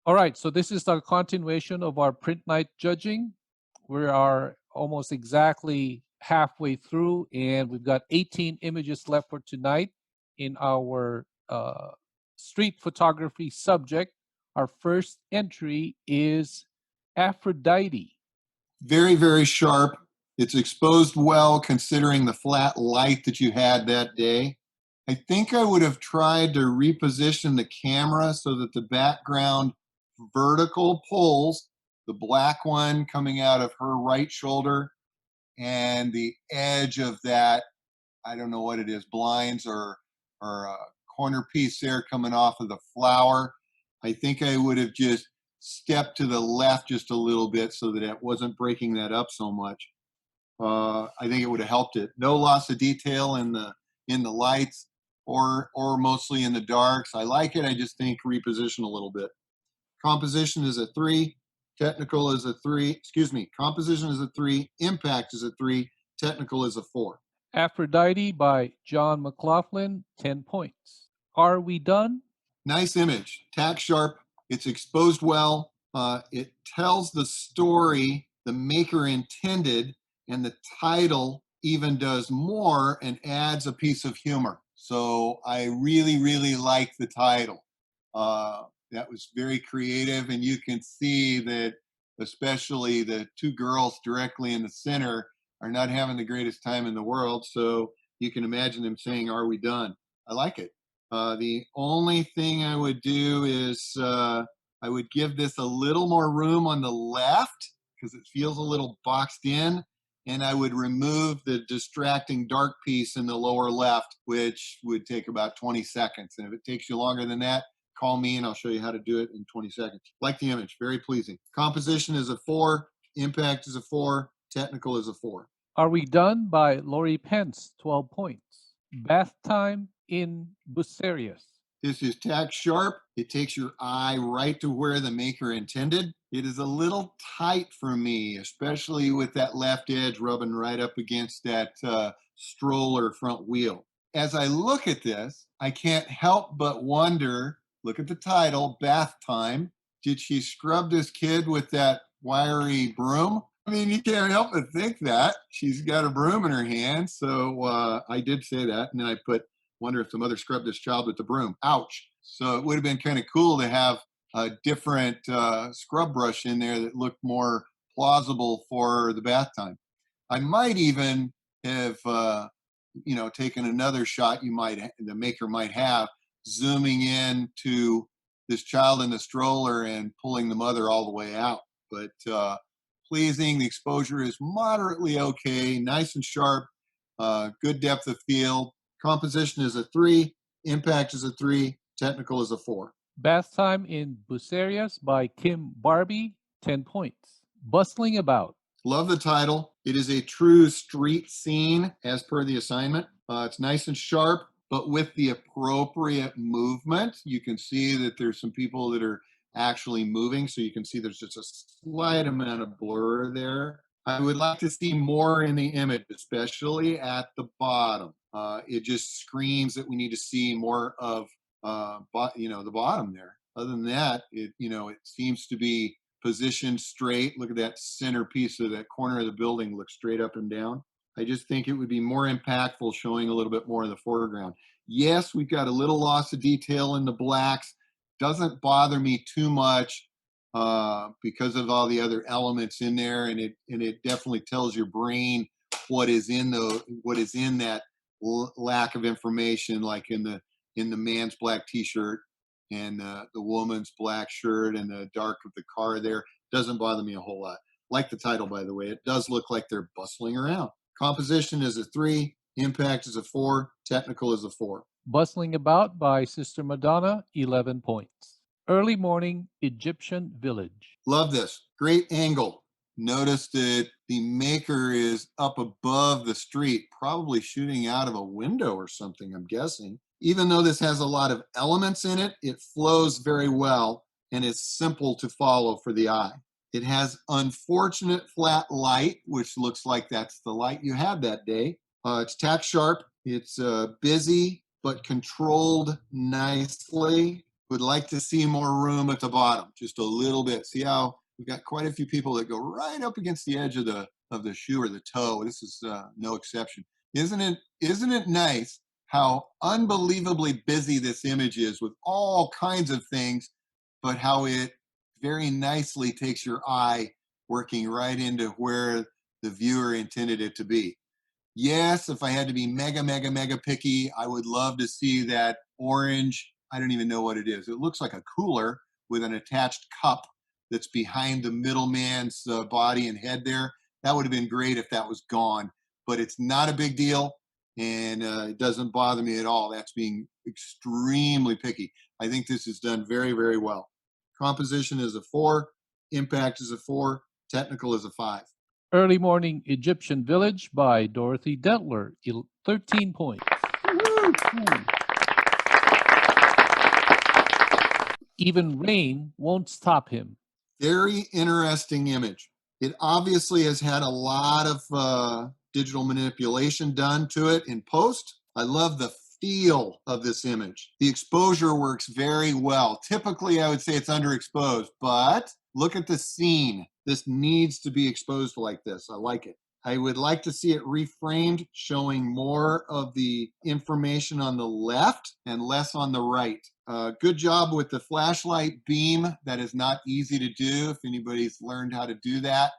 All right, so this is a continuation of our print night judging. We are almost exactly halfway through, and we've got 18 images left for tonight in our street photography subject. Our first entry is Aphrodite. Very, very sharp. It's exposed well considering the flat light that you had that day. I think I would have tried to reposition the camera so that the background vertical pulls, the black one coming out of her right shoulder, and the edge of that, I don't know what it is, blinds or a corner piece there coming off of the flower. I think I would have just stepped to the left just a little bit so that it wasn't breaking that up so much. I think it would have helped it. No loss of detail in the lights or mostly in the darks. I like it. I just think reposition a little bit. Composition is a 3. Technical is a 3. Excuse me. Composition is a 3. Impact is a 3. Technical is a 4. Aphrodite by John McLaughlin, 10 points. Are we done? Nice image. Tack sharp. It's exposed well. It tells the story the maker intended, and the title even does more and adds a piece of humor. So I really, really like the title. That was very creative, and you can see that especially the two girls directly in the center are not having the greatest time in the world. So you can imagine them saying, "Are we done?" I like it. The only thing I would do is I would give this a little more room on the left because it feels a little boxed in. And I would remove the distracting dark piece in the lower left, which would take about 20 seconds. And if it takes you longer than that, call me and I'll show you how to do it in 20 seconds. Like the image, very pleasing. Composition is a 4, impact is a 4, technical is a 4. Are we done by Lori Pence, 12 points. Bath time in Bucerius. This is tack sharp. It takes your eye right to where the maker intended. It is a little tight for me, especially with that left edge rubbing right up against that stroller front wheel. As I look at this, I can't help but wonder, look at the title, Bath Time. Did she scrub this kid with that wiry broom? I mean, you can't help but think that. She's got a broom in her hand. So I did say that. And then I put, wonder if the mother scrubbed this child with the broom. Ouch. So it would have been kind of cool to have a different scrub brush in there that looked more plausible for the bath time. I might even have, taken another shot the maker might have, zooming in to this child in the stroller and pulling the mother all the way out. But pleasing, the exposure is moderately okay, nice and sharp, good depth of field. Composition is a 3, impact is a 3, technical is a 4. Bath time in Bucerius by Kim Barbie, 10 points. Bustling about. Love the title. It is a true street scene as per the assignment. It's nice and sharp, but with the appropriate movement. You can see that there's some people that are actually moving, so you can see there's just a slight amount of blur there. I would like to see more in the image, especially at the bottom. It just screams that we need to see more of the bottom there. Other than that, it seems to be positioned straight. Look at that center piece of that corner of the building, looks straight up and down. I just think it would be more impactful showing a little bit more in the foreground. Yes, we've got a little loss of detail in the blacks. Doesn't bother me too much because of all the other elements in there, and it definitely tells your brain what is in that lack of information, like in the man's black T-shirt and the woman's black shirt and the dark of the car there. Doesn't bother me a whole lot. Like the title, by the way, it does look like they're bustling around. Composition is a 3, impact is a 4, technical is a 4. Bustling about by Sister Madonna, 11 points. Early morning Egyptian village. Love this. Great angle. Notice that the maker is up above the street, probably shooting out of a window or something, I'm guessing. Even though this has a lot of elements in it, it flows very well and is simple to follow for the eye. It has unfortunate flat light, which looks like that's the light you had that day. It's tack sharp. It's busy, but controlled nicely. Would like to see more room at the bottom, just a little bit. See how we've got quite a few people that go right up against the edge of the shoe or the toe. This is no exception. Isn't it nice how unbelievably busy this image is with all kinds of things, but how it very nicely takes your eye working right into where the viewer intended it to be. Yes, if I had to be mega, mega, mega picky, I would love to see that orange. I don't even know what it is. It looks like a cooler with an attached cup that's behind the middleman's body and head there. That would have been great if that was gone, but it's not a big deal and it doesn't bother me at all. That's being extremely picky. I think this is done very, very well. Composition is a 4, impact is a 4, technical is a 5. Early Morning Egyptian Village by Dorothy Detler, 13 points. Even rain won't stop him. Very interesting image. It obviously has had a lot of digital manipulation done to it in post. I love the feel of this image. The exposure works very well. Typically, I would say it's underexposed, but look at the scene. This needs to be exposed like this. I like it. I would like to see it reframed, showing more of the information on the left and less on the right. Good job with the flashlight beam. That is not easy to do. If anybody's learned how to do that,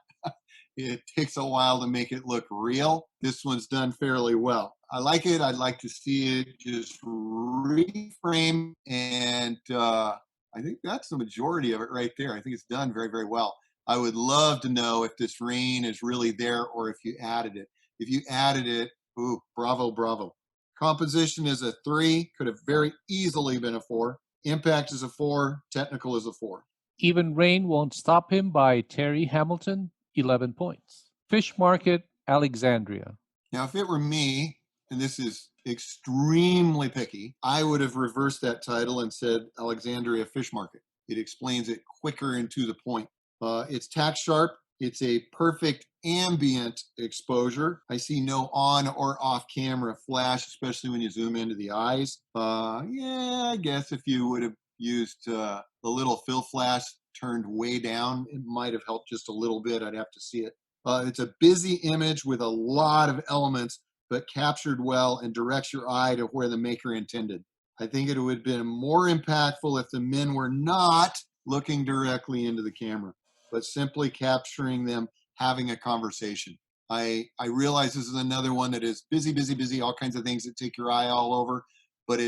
it takes a while to make it look real. This one's done fairly well. I like it. I'd like to see it just reframe, and I think that's the majority of it right there. I think it's done very, very well. I would love to know if this rain is really there or if you added it. If you added it, ooh, bravo, bravo. Composition is a 3, could have very easily been a 4. Impact is a 4, technical is a 4. Even Rain Won't Stop Him by Terry Hamilton, 11 points. Fish Market, Alexandria. Now, if it were me, and this is extremely picky, I would have reversed that title and said Alexandria Fish Market. It explains it quicker and to the point. It's tack sharp. It's a perfect ambient exposure. I see no on or off camera flash, especially when you zoom into the eyes. Yeah, I guess if you would have used the little fill flash turned way down, it might have helped just a little bit. I'd have to see it. It's a busy image with a lot of elements, but captured well and directs your eye to where the maker intended. I think it would have been more impactful if the men were not looking directly into the camera, but simply capturing them having a conversation. I realize this is another one that is busy, busy, busy, all kinds of things that take your eye all over, but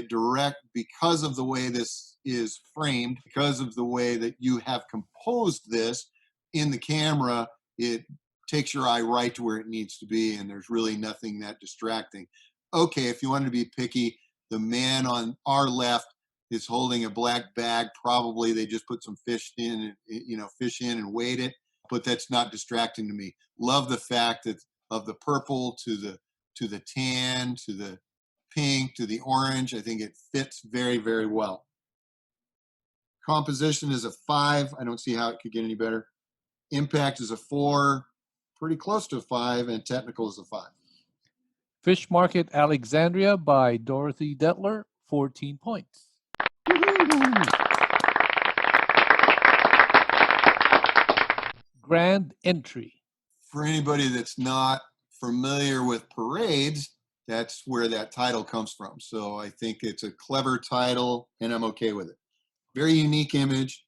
because of the way this is framed, because of the way that you have composed this in the camera, it takes your eye right to where it needs to be, and there's really nothing that distracting. Okay, if you wanted to be picky, the man on our left is holding a black bag. Probably they just put some fish in, fish in and weighed it, but that's not distracting to me. Love the fact that of the purple to the tan to the pink to the orange. I think it fits very, very well. Composition is a 5. I don't see how it could get any better. Impact is a 4, pretty close to a 5, and technical is a 5. Fish Market, Alexandria by Dorothy Detler, 14 points. Grand Entry. For anybody that's not familiar with parades, that's where that title comes from. So I think it's a clever title, and I'm okay with it. Very unique image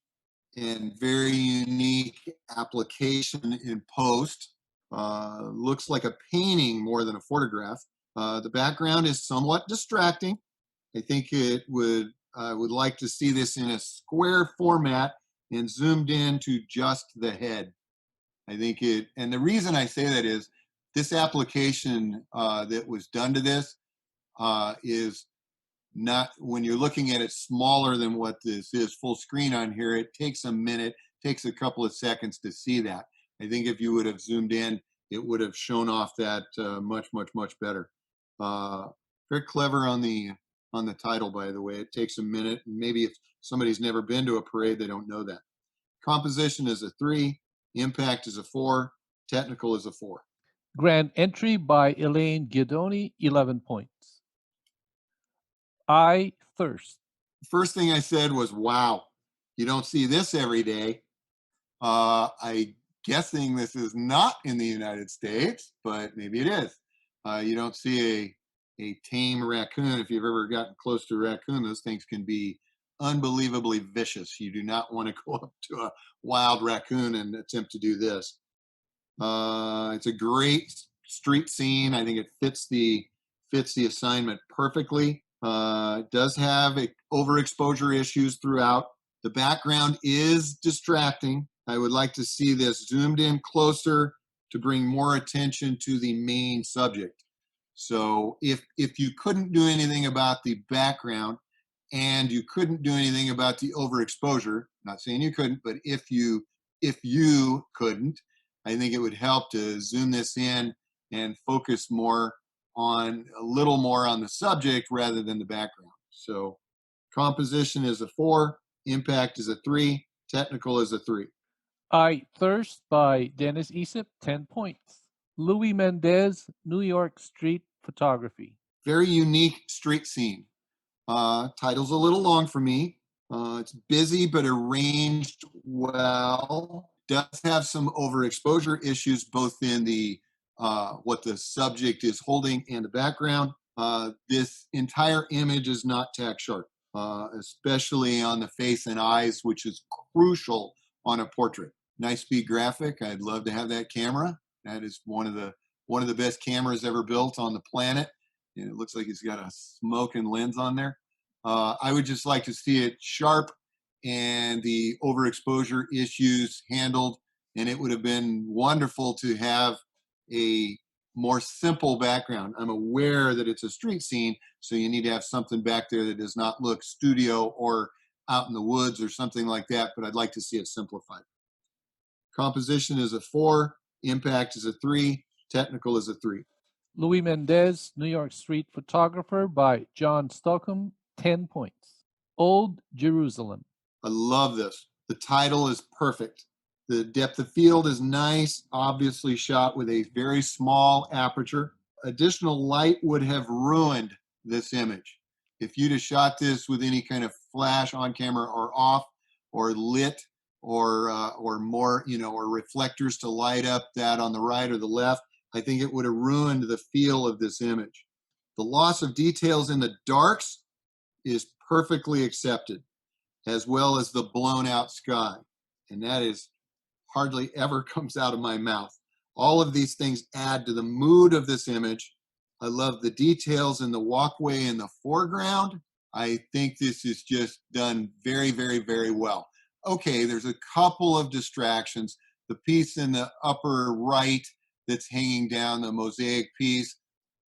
and very unique application in post. Looks like a painting more than a photograph. The background is somewhat distracting. I think I would like to see this in a square format and zoomed in to just the head. I think and the reason I say that is this application that was done to this is not, when you're looking at it smaller than what this is full screen on here, it takes a minute, takes a couple of seconds to see that. I think if you would have zoomed in, it would have shown off that much, much, much better. Very clever on the title, by the way. It takes a minute, and maybe if somebody's never been to a parade, they don't know that. Composition is a 3, impact is a 4, technical is a 4. Grand Entry by Elaine Guidoni, 11 points. I Thirst. First thing I said was, wow, you don't see this every day. I guessing this is not in the United States, but maybe it is. You don't see a tame raccoon. If you've ever gotten close to a raccoon, those things can be unbelievably vicious. You do not want to go up to a wild raccoon and attempt to do this. It's a great street scene. I think it fits the assignment perfectly. It does have overexposure issues throughout. The background is distracting. I would like to see this zoomed in closer to bring more attention to the main subject. So if you couldn't do anything about the background and you couldn't do anything about the overexposure, not saying you couldn't, but if you couldn't, I think it would help to zoom this in and focus more on a little more on the subject rather than the background. So composition is a 4, impact is a 3, technical is a 3. I Thirst by Dennis Esip, 10 points. Louis Mendez, New York Street Photography. Very unique street scene. Title's a little long for me. It's busy but arranged well. Does have some overexposure issues both in the what the subject is holding and the background. This entire image is not tack sharp, especially on the face and eyes, which is crucial on a portrait. Nice speed graphic. I'd love to have that camera. That is one of the best cameras ever built on the planet. And it looks like it's got a smoking lens on there. I would just like to see it sharp and the overexposure issues handled. And it would have been wonderful to have a more simple background. I'm aware that it's a street scene, so you need to have something back there that does not look studio or out in the woods or something like that, but I'd like to see it simplified. Composition is a 4, impact is a 3, technical is a 3. Louis Mendez, New York Street Photographer by John Stockham, 10 points. Old Jerusalem. I love this. The title is perfect. The depth of field is nice, obviously shot with a very small aperture. Additional light would have ruined this image. If you'd have shot this with any kind of flash on camera or off or lit or more, or reflectors to light up that on the right or the left, I think it would have ruined the feel of this image. The loss of details in the darks is perfectly accepted, as well as the blown out sky. And that is hardly ever comes out of my mouth. All of these things add to the mood of this image. I love the details in the walkway in the foreground. I think this is just done very, very, very well. Okay, there's a couple of distractions. The piece in the upper right that's hanging down, the mosaic piece.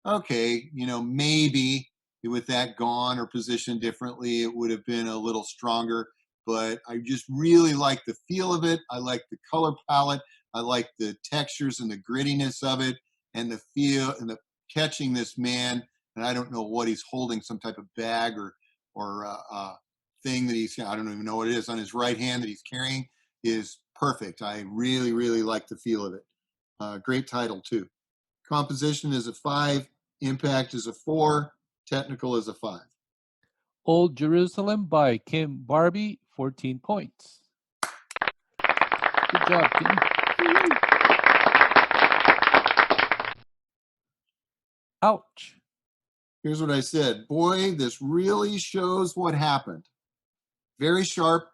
Okay, maybe with that gone or positioned differently, it would have been a little stronger. But I just really like the feel of it. I like the color palette. I like the textures and the grittiness of it, and the feel and the catching this man. And I don't know what he's holding, some type of bag or thing that I don't even know what it is on his right hand that he's carrying is perfect. I really, really like the feel of it. Great title too. Composition is a 5, impact is a 4, technical is a 5. Old Jerusalem by Kim Barbie, 14 points. Good job, Kim. Ouch. Here's what I said. Boy, this really shows what happened. Very sharp,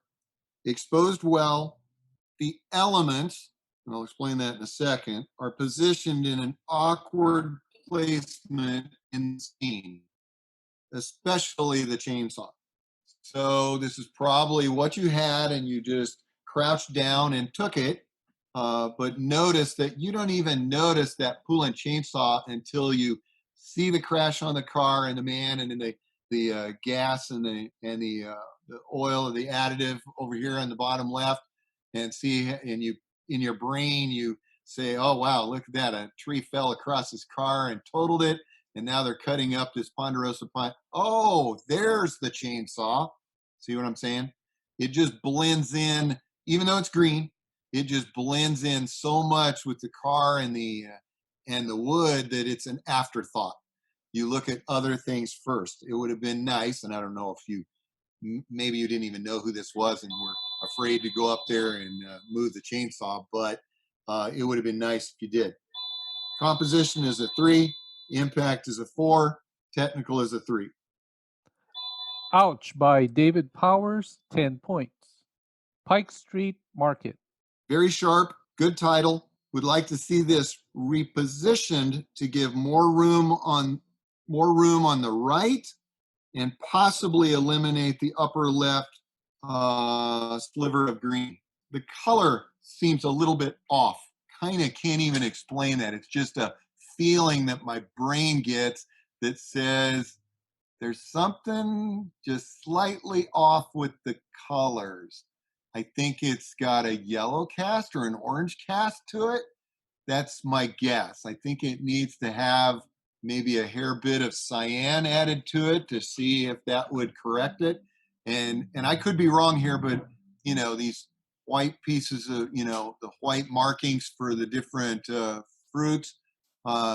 exposed well. The elements, and I'll explain that in a second, are positioned in an awkward placement in the scene, especially the chainsaw. So this is probably what you had and you just crouched down and took it. But notice that you don't even notice that pulling chainsaw until you see the crash on the car and the man and then the gas and the oil or the additive over here on the bottom left, and see, and you in your brain you say, oh wow, look at that, a tree fell across his car and totaled it, and now they're cutting up this ponderosa pine. Oh, there's the chainsaw. See what I'm saying? It just blends in, even though it's green. It just blends in so much with the car and the wood that it's an afterthought. You look at other things first. It would have been nice, and I don't know if you maybe you didn't even know who this was and were afraid to go up there and move the chainsaw, but it would have been nice if you did. Composition is a 3, impact is a 4, technical is a 3. Ouch by David Powers, 10 points. Pike Street Market. Very sharp, good title. Would like to see this repositioned to give more room on the right and possibly eliminate the upper left sliver of green. The color seems a little bit off. Kind of can't even explain that. It's just a feeling that my brain gets that says there's something just slightly off with the colors. I think it's got a yellow cast or an orange cast to it. That's my guess. I think it needs to have maybe a hair bit of cyan added to it to see if that would correct it. And I could be wrong here, but these white pieces of the white markings for the different fruits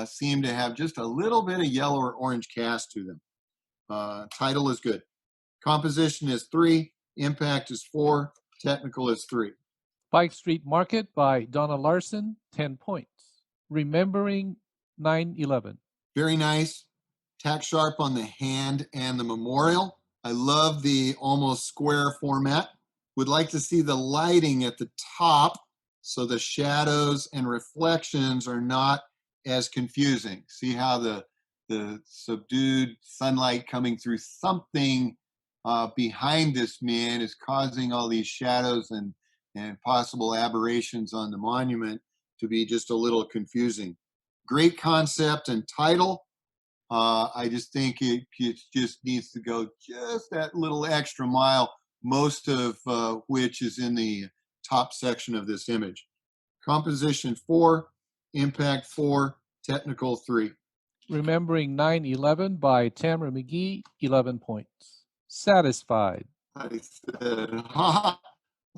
seem to have just a little bit of yellow or orange cast to them. Title is good. Composition is 3, impact is 4, technical is 3. Pike Street Market by Donna Larson, 10 points. Remembering 9/11. Very nice. Tack sharp on the hand and the memorial. I love the almost square format. Would like to see the lighting at the top so the shadows and reflections are not as confusing. See how the subdued sunlight coming through something behind this man is causing all these shadows and possible aberrations on the monument to be just a little confusing. Great concept and title. I just think it just needs to go just that little extra mile, most of which is in the top section of this image. Composition 4, impact 4, technical 3. Remembering 9/11 by Tamara McGee, 11 points. Satisfied. I said, ha,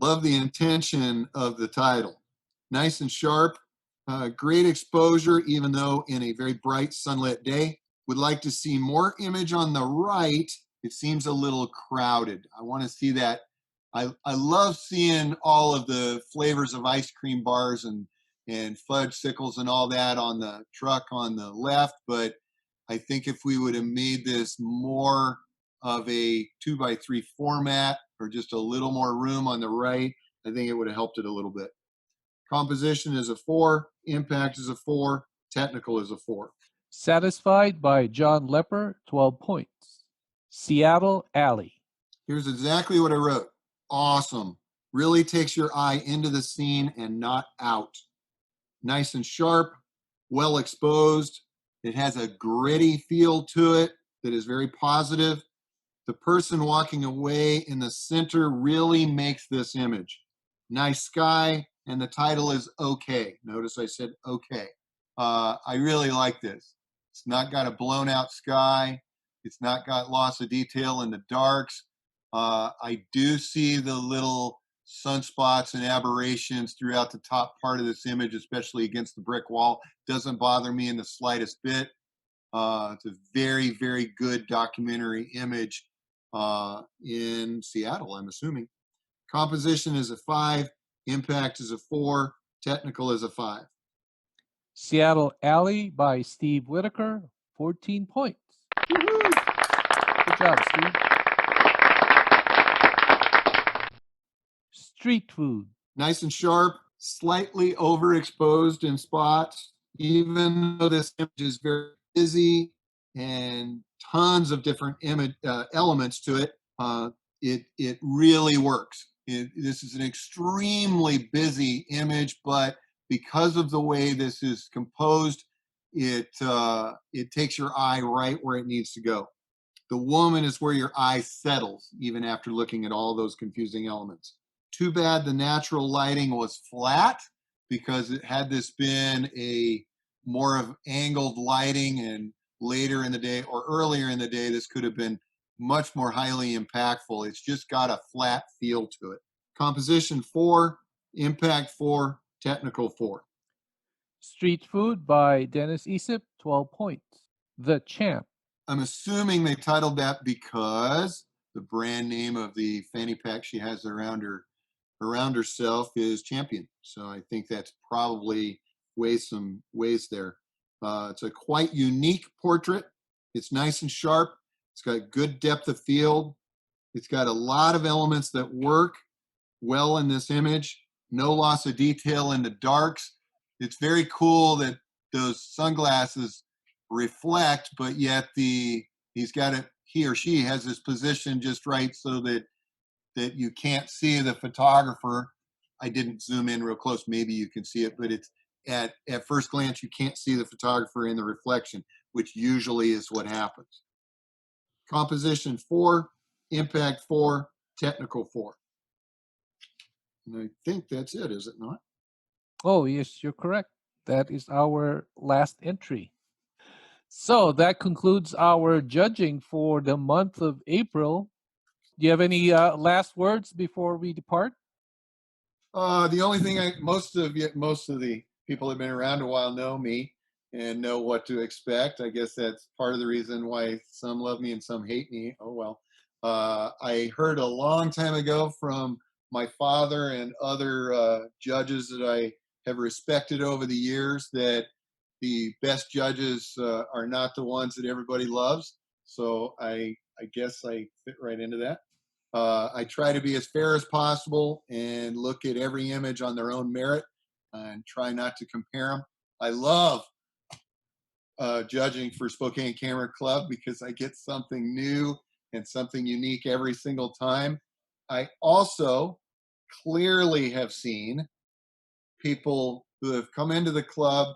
love the intention of the title. Nice and sharp, great exposure, even though in a very bright sunlit day. Would like to see more image on the right. It seems a little crowded. I want to see that. I love seeing all of the flavors of ice cream bars and fudge sickles and all that on the truck on the left, but I think if we would have made this more of a 2x3 format or just a little more room on the right, I think it would have helped it a little bit. Composition is a 4, impact is a 4, technical is a 4. Satisfied by John Lepper, 12 points. Seattle Alley. Here's exactly what I wrote. Awesome. Really takes your eye into the scene and not out. Nice and sharp, well exposed. It has a gritty feel to it that is very positive. The person walking away in the center really makes this image. Nice sky, and the title is okay. Notice I said okay. I really like this. It's not got a blown out sky. It's not got loss of detail in the darks. I do see the little sunspots and aberrations throughout the top part of this image, especially against the brick wall. Doesn't bother me in the slightest bit. It's a very, very good documentary image in Seattle, I'm assuming. Composition is a 5, impact is a 4, technical is a 5. Seattle Alley by Steve Whitaker, 14 points. Woo-hoo! Good job, Steve. Street food. Nice and sharp, slightly overexposed in spots, even though this image is very busy and tons of different elements to it. It really works. This is an extremely busy image, but because of the way this is composed, it takes your eye right where it needs to go. The woman is where your eye settles, even after looking at all those confusing elements. Too bad the natural lighting was flat, because had this been a more of angled lighting and later in the day or earlier in the day, this could have been much more highly impactful. It's just got a flat feel to it. Composition 4, impact 4, technical 4. Street food by Dennis Esip, 12 points. The Champ. I'm assuming they titled that because the brand name of the fanny pack she has around herself is Champion. So I think that's probably some ways there. It's a quite unique portrait. It's nice and sharp. It's got good depth of field. It's got a lot of elements that work well in this image. No loss of detail in the darks. It's very cool that those sunglasses reflect, but yet he's got it, he or she has this position just right so that you can't see the photographer. I didn't zoom in real close. Maybe you can see it, but it's at first glance you can't see the photographer in the reflection, which usually is what happens. Composition 4, impact 4, technical 4. And I think that's it, is it not? Oh, yes, you're correct. That is our last entry. So that concludes our judging for the month of April. Do you have any last words before we depart? The only thing most of the people that have been around a while know me and know what to expect. I guess that's part of the reason why some love me and some hate me. Oh well. I heard a long time ago from my father and other judges that I have respected over the years that the best judges are not the ones that everybody loves. So I guess I fit right into that. I try to be as fair as possible and look at every image on their own merit and try not to compare them. I love judging for Spokane Camera Club because I get something new and something unique every single time. I also clearly have seen people who have come into the club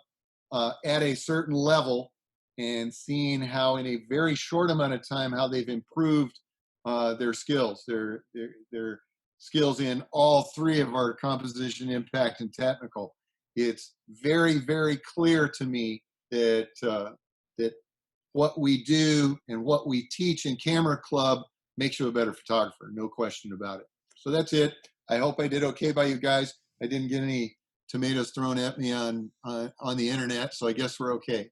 at a certain level and seen how in a very short amount of time how they've improved their skills, their skills in all three of our composition, impact, and technical. It's very, very clear to me that that what we do and what we teach in Camera Club makes you a better photographer, no question about it. So that's it. I hope I did okay by you guys. I didn't get any tomatoes thrown at me on the internet, so I guess we're okay.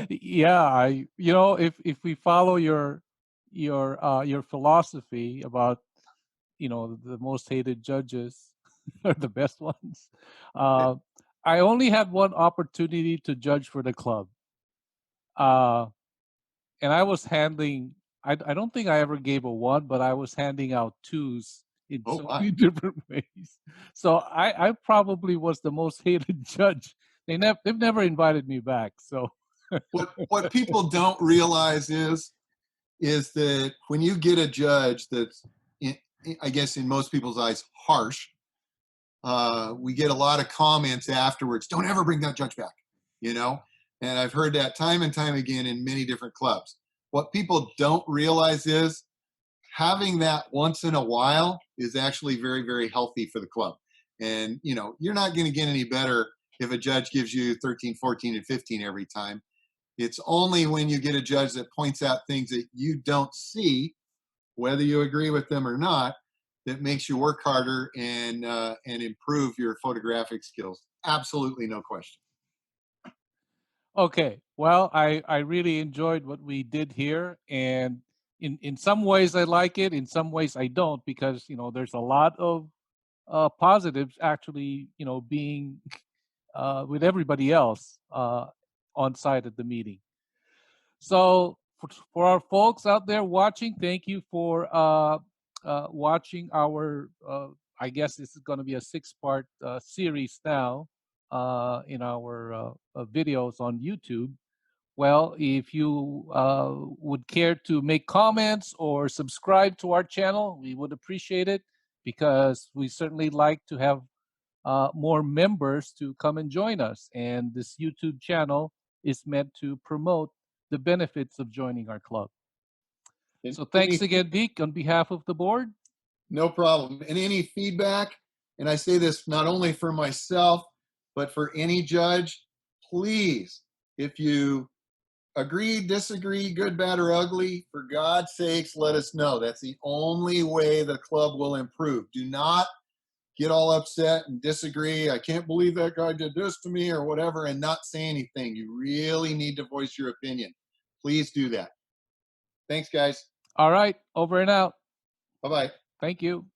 Yeah, if we follow your philosophy about the most hated judges are the best ones. Uh, I only had one opportunity to judge for the club, uh, and I was handling. I don't think I ever gave a one, but I was handing out twos in Oh so my! many different ways. So I probably was the most hated judge. They've never invited me back. So What people don't realize is that when you get a judge that's, in, I guess, in most people's eyes, harsh, we get a lot of comments afterwards. Don't ever bring that judge back, you know. And I've heard that time and time again in many different clubs. What people don't realize is having that once in a while is actually very, very healthy for the club. And you're not going to get any better if a judge gives you 13, 14, and 15 every time. It's only when you get a judge that points out things that you don't see, whether you agree with them or not, that makes you work harder and improve your photographic skills. Absolutely, no question. okay, well, I really enjoyed what we did here, and in some ways I like it, in some ways I don't, because there's a lot of positives actually being with everybody else on site at the meeting. So for our folks out there watching, thank you for watching our. I guess this is going to be a six-part series now in our videos on YouTube. Well, if you would care to make comments or subscribe to our channel, we would appreciate it because we certainly like to have more members to come and join us. And this YouTube channel is meant to promote the benefits of joining our club. And So thanks again, Deke, on behalf of the board. no problem. And any feedback, and I say this not only for myself, but for any judge, please, if you agree, disagree, good, bad, or ugly, for God's sakes, let us know. That's the only way the club will improve. Do not get all upset and disagree. I can't believe that guy did this to me or whatever and not say anything. You really need to voice your opinion. Please do that. Thanks, guys. All right, over and out. Bye bye. Thank you.